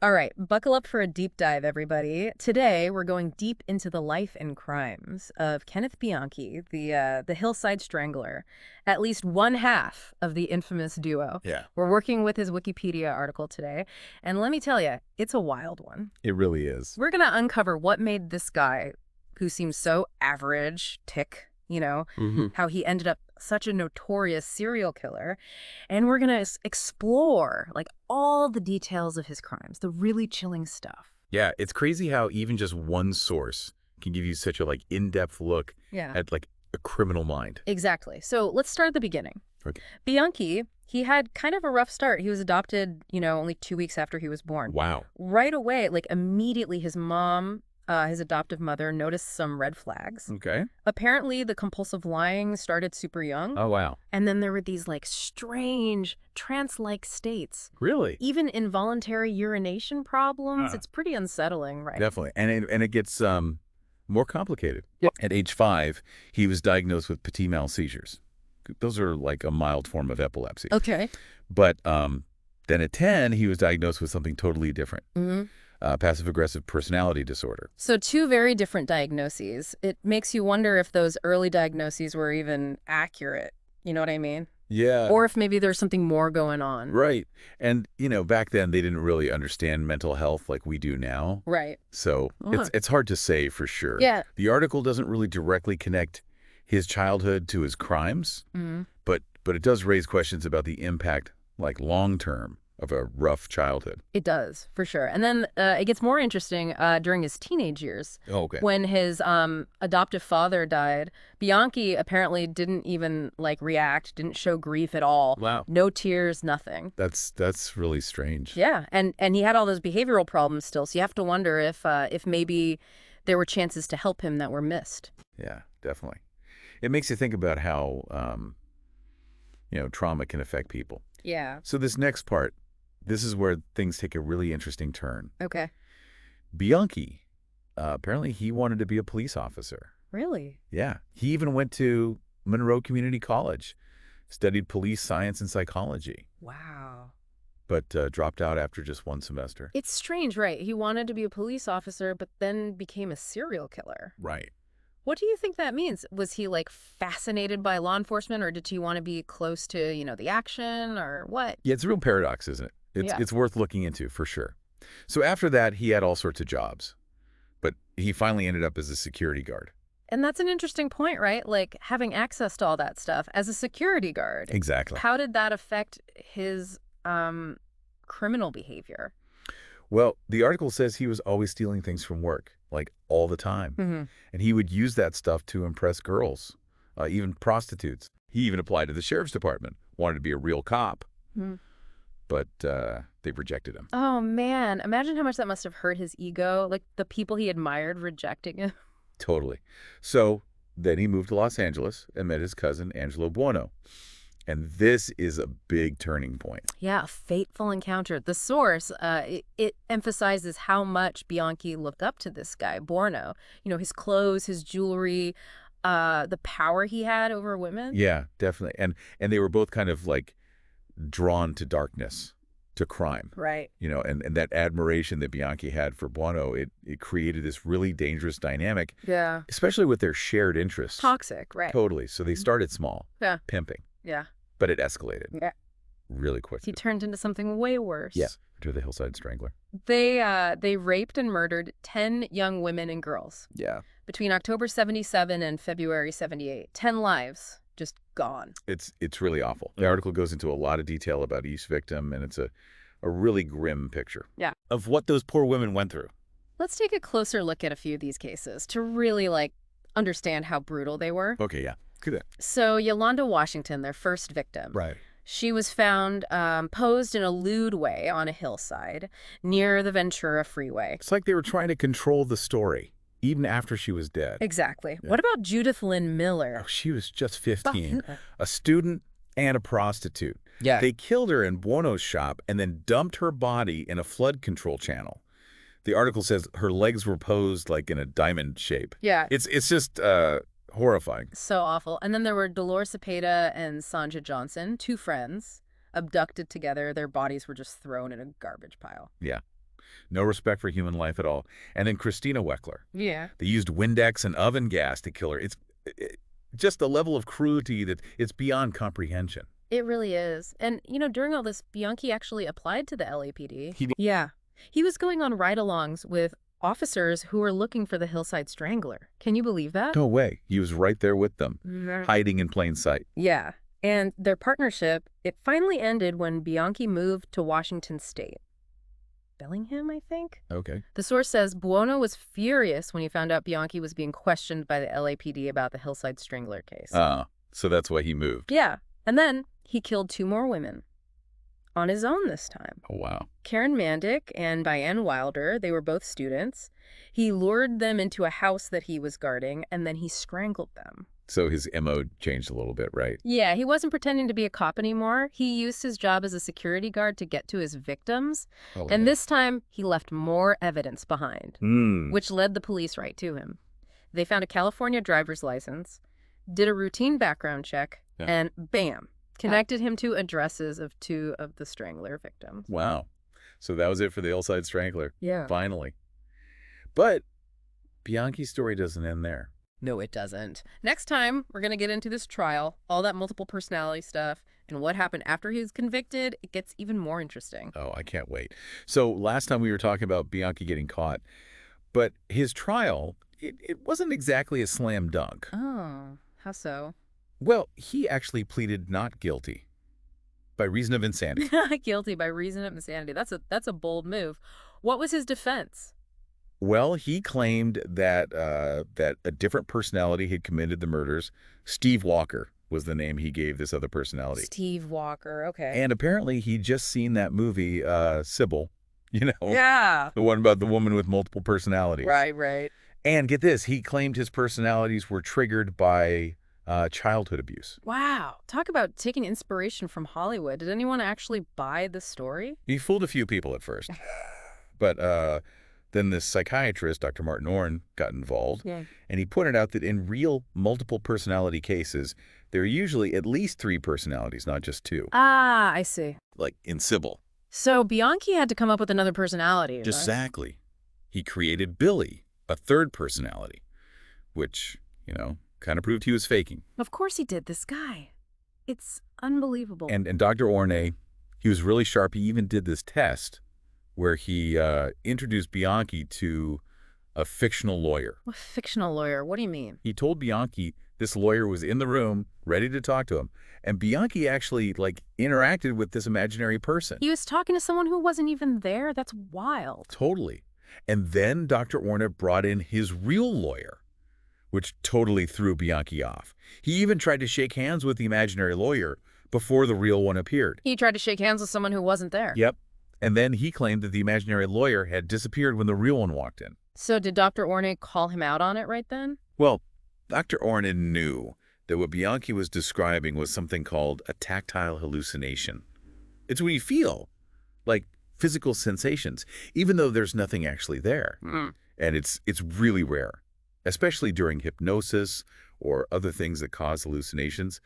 All right, buckle up for a deep dive, everybody. Today, we're going deep into the life and crimes of Kenneth Bianchi, the Hillside Strangler, at least one half of the infamous duo. Yeah, We're working with his Wikipedia article today, and let me tell you, it's a wild one. it really is. We're going to uncover what made this guy, who seems so average, tick, how he ended up such a notorious serial killer. And we're going to explore like all the details of his crimes, the really chilling stuff. Yeah, it's crazy how even just one source can give you such a in-depth look Yeah, at a criminal mind. exactly. So let's start at the beginning. Okay. Bianchi, he had kind of a rough start. He was adopted, only 2 weeks after he was born. Wow. Right away, like immediately, his mom, his adoptive mother, noticed some red flags. Okay. Apparently, the compulsive lying started super young. Oh, wow. And then there were these strange trance-like states. Really? Even involuntary urination problems. It's pretty unsettling, right? Definitely. And it gets more complicated. Yep. At age 5, he was diagnosed with petit mal seizures. Those are like a mild form of epilepsy. Okay. But then at 10, he was diagnosed with something totally different. Mm-hmm. Passive-aggressive personality disorder. So two very different diagnoses. It makes you wonder if those early diagnoses were even accurate. You know what I mean? Yeah. Or if maybe there's something more going on. Right. And, back then they didn't really understand mental health like we do now. Right. So it's hard to say for sure. Yeah. The article doesn't really directly connect his childhood to his crimes, Mm-hmm. but it does raise questions about the impact, long-term, of a rough childhood. It does, for sure. And then it gets more interesting during his teenage years. Oh, okay. When his adoptive father died, Bianchi apparently didn't even react, didn't show grief at all. Wow. No tears, nothing. That's really strange. Yeah, and he had all those behavioral problems still, so you have to wonder if maybe there were chances to help him that were missed. Yeah, definitely. It makes you think about how, trauma can affect people. Yeah. So this next part, this is where things take a really interesting turn. Okay. Bianchi, apparently he wanted to be a police officer. Really? Yeah. He even went to Monroe Community College, studied police science and psychology, Wow. but dropped out after just one semester. It's strange, right? He wanted to be a police officer, but then became a serial killer. Right. What do you think that means? Was he fascinated by law enforcement, or did he want to be close to, the action, or what? Yeah, it's a real paradox, isn't it? It's worth looking into for sure. So after that, he had all sorts of jobs, but he finally ended up as a security guard. And that's an interesting point, right? Having access to all that stuff as a security guard. Exactly. How did that affect his criminal behavior? Well, the article says he was always stealing things from work, all the time. Mm-hmm. And he would use that stuff to impress girls, even prostitutes. He even applied to the sheriff's department, wanted to be a real cop, but they rejected him. Oh, man. Imagine how much that must have hurt his ego, the people he admired rejecting him. Totally. So then he moved to Los Angeles and met his cousin, Angelo Buono. And this is a big turning point. Yeah, a fateful encounter. The source, it emphasizes how much Bianchi looked up to this guy, Buono. His clothes, his jewelry, the power he had over women. Yeah, definitely. And they were both kind of drawn to darkness, to crime. Right. And that admiration that Bianchi had for Buono, it created this really dangerous dynamic. Yeah. Especially with their shared interests. Toxic, right. Totally. So they started small. Yeah. Pimping. Yeah. But it escalated. Yeah. Really quickly. He turned into something way worse. Yeah. To the Hillside Strangler. They raped and murdered 10 young women and girls. Yeah. Between October 77 and February 78. 10 lives just gone. It's really awful. The article goes into a lot of detail about each victim, and it's a really grim picture. Yeah. Of what those poor women went through. Let's take a closer look at a few of these cases to really understand how brutal they were. Okay, yeah. Look at that. So Yolanda Washington, their first victim. Right. She was found posed in a lewd way on a hillside near the Ventura Freeway. It's like they were trying to control the story, even after she was dead. Exactly. Yeah. What about Judith Lynn Miller? Oh, she was just 15, a student and a prostitute. Yeah. They killed her in Buono's shop and then dumped her body in a flood control channel. The article says her legs were posed in a diamond shape. Yeah. It's just horrifying. So awful. And then there were Dolores Cepeda and Sanja Johnson, two friends, abducted together. Their bodies were just thrown in a garbage pile. Yeah. No respect for human life at all. And then Christina Weckler. Yeah. They used Windex and oven gas to kill her. It's just a level of cruelty that it's beyond comprehension. It really is. And, during all this, Bianchi actually applied to the LAPD. He did. Yeah. He was going on ride-alongs with officers who were looking for the Hillside Strangler. Can you believe that? No way. He was right there with them, hiding in plain sight. Yeah. And their partnership, it finally ended when Bianchi moved to Washington State. Bellingham, I think? Okay. The source says Buono was furious when he found out Bianchi was being questioned by the LAPD about the Hillside Strangler case. So that's why he moved. Yeah. And then he killed 2 more women. On his own this time. Oh, wow. Karen Mandick and Diane Wilder, they were both students. He lured them into a house that he was guarding, and then he strangled them. So his MO changed a little bit, right? Yeah, he wasn't pretending to be a cop anymore. He used his job as a security guard to get to his victims. Oh, and yeah. this time, he left more evidence behind, which led the police right to him. They found a California driver's license, did a routine background check, and bam, connected him to addresses of 2 of the Strangler victims. Wow. So that was it for the Hillside Strangler. Yeah. Finally. But Bianchi's story doesn't end there. No, it doesn't. Next time, we're going to get into this trial, all that multiple personality stuff, and what happened after he was convicted. It gets even more interesting. Oh, I can't wait. So last time we were talking about Bianchi getting caught, but his trial, it wasn't exactly a slam dunk. Oh, how so? Well, he actually pleaded not guilty by reason of insanity. Guilty by reason of insanity. That's a bold move. What was his defense? Well, he claimed that that a different personality had committed the murders. Steve Walker was the name he gave this other personality. Steve Walker, okay. And apparently he'd just seen that movie, Sybil, Yeah. the one about the woman with multiple personalities. Right. And get this, he claimed his personalities were triggered by childhood abuse. Wow. Talk about taking inspiration from Hollywood. Did anyone actually buy the story? He fooled a few people at first. But then this psychiatrist, Dr. Martin Orne, got involved. Yeah. And he pointed out that in real multiple personality cases, there are usually at least 3 personalities, not just 2. Ah, I see. Like in Sybil. So Bianchi had to come up with another personality. Just right? exactly. He created Billy, a 3rd personality, which, kind of proved he was faking. Of course he did, this guy. It's unbelievable. And Dr. Orne, he was really sharp. He even did this test where he introduced Bianchi to a fictional lawyer. A fictional lawyer? What do you mean? He told Bianchi this lawyer was in the room, ready to talk to him. And Bianchi actually, interacted with this imaginary person. He was talking to someone who wasn't even there? That's wild. Totally. And then Dr. Orne brought in his real lawyer, which totally threw Bianchi off. He even tried to shake hands with the imaginary lawyer before the real one appeared. He tried to shake hands with someone who wasn't there. Yep. And then he claimed that the imaginary lawyer had disappeared when the real one walked in. So did Dr. Orne call him out on it right then? Well, Dr. Orne knew that what Bianchi was describing was something called a tactile hallucination. It's what you feel, like physical sensations, even though there's nothing actually there. And it's really rare, especially during hypnosis or other things that cause hallucinations.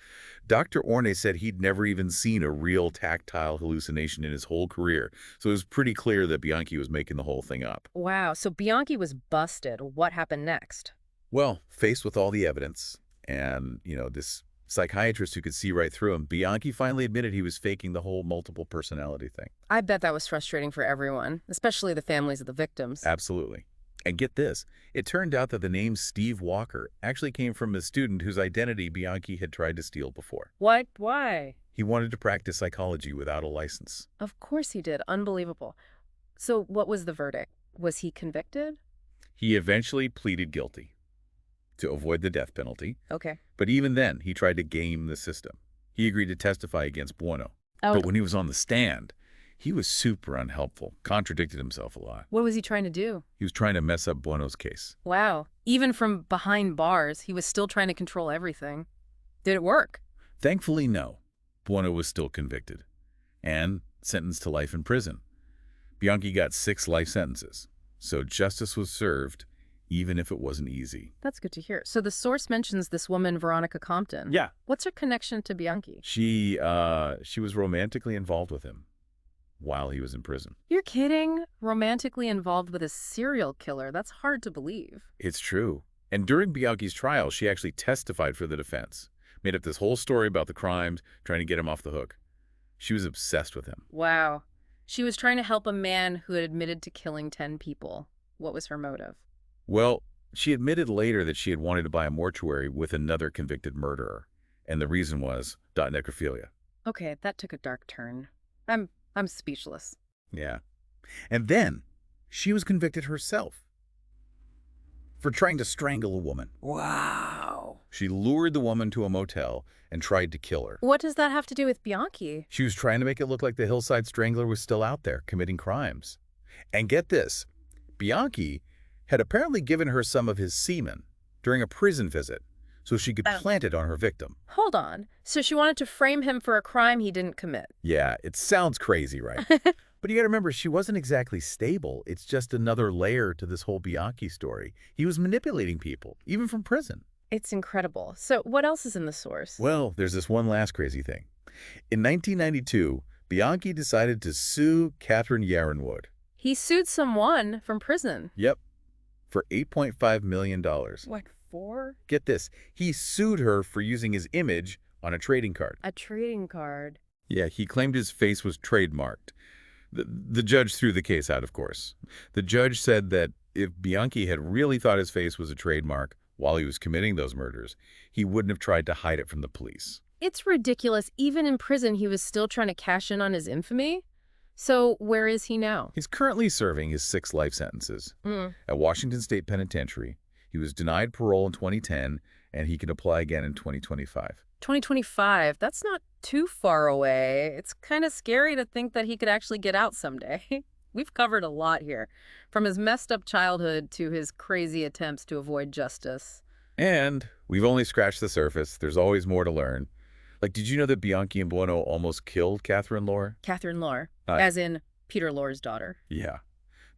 Dr. Orne said he'd never even seen a real tactile hallucination in his whole career, so it was pretty clear that Bianchi was making the whole thing up. Wow, so Bianchi was busted. What happened next? Well, faced with all the evidence and, this psychiatrist who could see right through him, Bianchi finally admitted he was faking the whole multiple personality thing. I bet that was frustrating for everyone, especially the families of the victims. Absolutely. And get this, it turned out that the name Steve Walker actually came from a student whose identity Bianchi had tried to steal before. What? Why? He wanted to practice psychology without a license. Of course he did. Unbelievable. So what was the verdict? Was he convicted? He eventually pleaded guilty to avoid the death penalty. Okay. But even then, he tried to game the system. He agreed to testify against Buono. Oh. But when he was on the stand, he was super unhelpful, contradicted himself a lot. What was he trying to do? He was trying to mess up Buono's case. Wow. Even from behind bars, he was still trying to control everything. Did it work? Thankfully, no. Buono was still convicted and sentenced to life in prison. Bianchi got 6 life sentences, so justice was served, even if it wasn't easy. That's good to hear. So the source mentions this woman, Veronica Compton. Yeah. What's her connection to Bianchi? She was romantically involved with him. while he was in prison. You're kidding? Romantically involved with a serial killer? That's hard to believe. It's true. And during Bianchi's trial, she actually testified for the defense, made up this whole story about the crimes, trying to get him off the hook. She was obsessed with him. Wow. She was trying to help a man who had admitted to killing 10 people. What was her motive? Well, she admitted later that she had wanted to buy a mortuary with another convicted murderer. And the reason was necrophilia. Okay, that took a dark turn. I'm speechless. Yeah. And then she was convicted herself for trying to strangle a woman. Wow. She lured the woman to a motel and tried to kill her. What does that have to do with Bianchi? She was trying to make it look like the Hillside Strangler was still out there committing crimes. And get this, Bianchi had apparently given her some of his semen during a prison visit so she could plant it on her victim. Hold on. So she wanted to frame him for a crime he didn't commit. Yeah, it sounds crazy, right? But you got to remember, she wasn't exactly stable. It's just another layer to this whole Bianchi story. He was manipulating people, even from prison. It's incredible. So what else is in the source? Well, there's this one last crazy thing. In 1992, Bianchi decided to sue Catherine Yarenwood. He sued someone from prison. Yep, for $8.5 million. What for? Get this, he sued her for using his image on a trading card. A trading card? Yeah, he claimed his face was trademarked. The judge threw the case out, of course. The judge said that if Bianchi had really thought his face was a trademark while he was committing those murders, he wouldn't have tried to hide it from the police. It's ridiculous. Even in prison, he was still trying to cash in on his infamy? So where is he now? He's currently serving his 6 life sentences at Washington State Penitentiary. He was denied parole in 2010, and he can apply again in 2025. 2025? That's not too far away. It's kind of scary to think that he could actually get out someday. We've covered a lot here, from his messed up childhood to his crazy attempts to avoid justice. And we've only scratched the surface. There's always more to learn. Like, did you know that Bianchi and Buono almost killed Catherine Lore? Catherine Lore, as in Peter Lore's daughter. Yeah.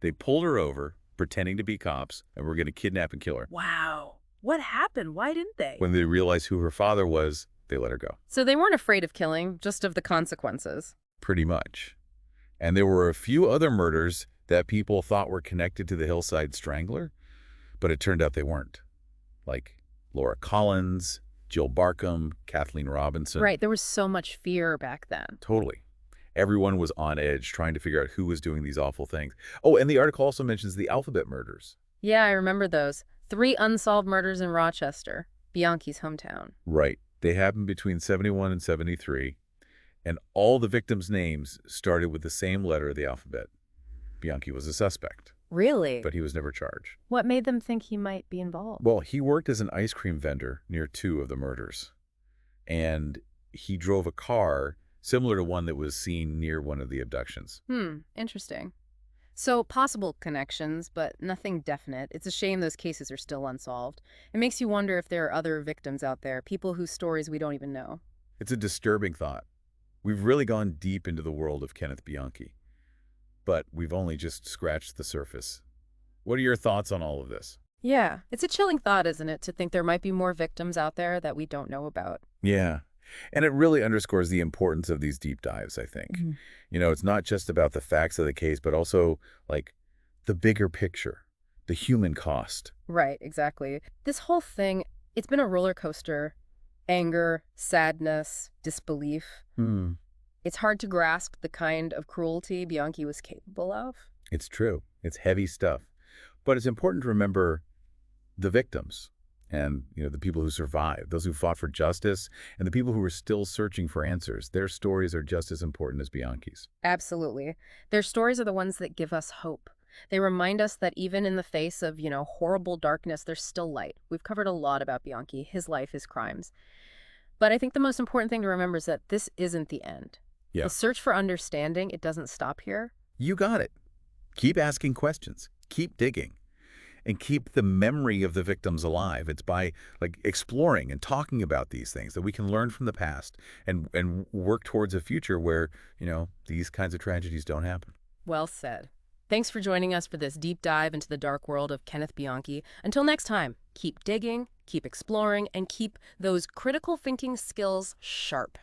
They pulled her over, pretending to be cops, and were going to kidnap and kill her. Wow. What happened? Why didn't they? When they realized who her father was, they let her go. So they weren't afraid of killing, just of the consequences. Pretty much. And there were a few other murders that people thought were connected to the Hillside Strangler, but it turned out they weren't. Like Laura Collins, Jill Barkham, Kathleen Robinson. Right, there was so much fear back then. Totally. Everyone was on edge trying to figure out who was doing these awful things. Oh, and the article also mentions the alphabet murders. Yeah, I remember those. 3 unsolved murders in Rochester, Bianchi's hometown. Right. They happened between 71 and 73, and all the victims' names started with the same letter of the alphabet. Bianchi was a suspect. Really? But he was never charged. What made them think he might be involved? Well, he worked as an ice cream vendor near 2 of the murders, and he drove a car similar to one that was seen near one of the abductions. Interesting. So possible connections, but nothing definite. It's a shame those cases are still unsolved. It makes you wonder if there are other victims out there, people whose stories we don't even know. It's a disturbing thought. We've really gone deep into the world of Kenneth Bianchi, but we've only just scratched the surface. What are your thoughts on all of this? Yeah, it's a chilling thought, isn't it, to think there might be more victims out there that we don't know about. Yeah. And it really underscores the importance of these deep dives, I think. You know, it's not just about the facts of the case, but also, like, the bigger picture, the human cost. Right, exactly. This whole thing, it's been a roller coaster. Anger, sadness, disbelief. It's hard to grasp the kind of cruelty Bianchi was capable of. It's true. It's heavy stuff. But it's important to remember the victims. And, you know, the people who survived, those who fought for justice, and the people who are still searching for answers. Their stories are just as important as Bianchi's. Absolutely. Their stories are the ones that give us hope. They remind us that even in the face of, horrible darkness, there's still light. We've covered a lot about Bianchi, his life, his crimes. But I think the most important thing to remember is that this isn't the end. Yeah. The search for understanding, it doesn't stop here. You got it. Keep asking questions. Keep digging. And keep the memory of the victims alive. It's by exploring and talking about these things that we can learn from the past and work towards a future where, these kinds of tragedies don't happen. Well said. Thanks for joining us for this deep dive into the dark world of Kenneth Bianchi. Until next time, keep digging, keep exploring, and keep those critical thinking skills sharp.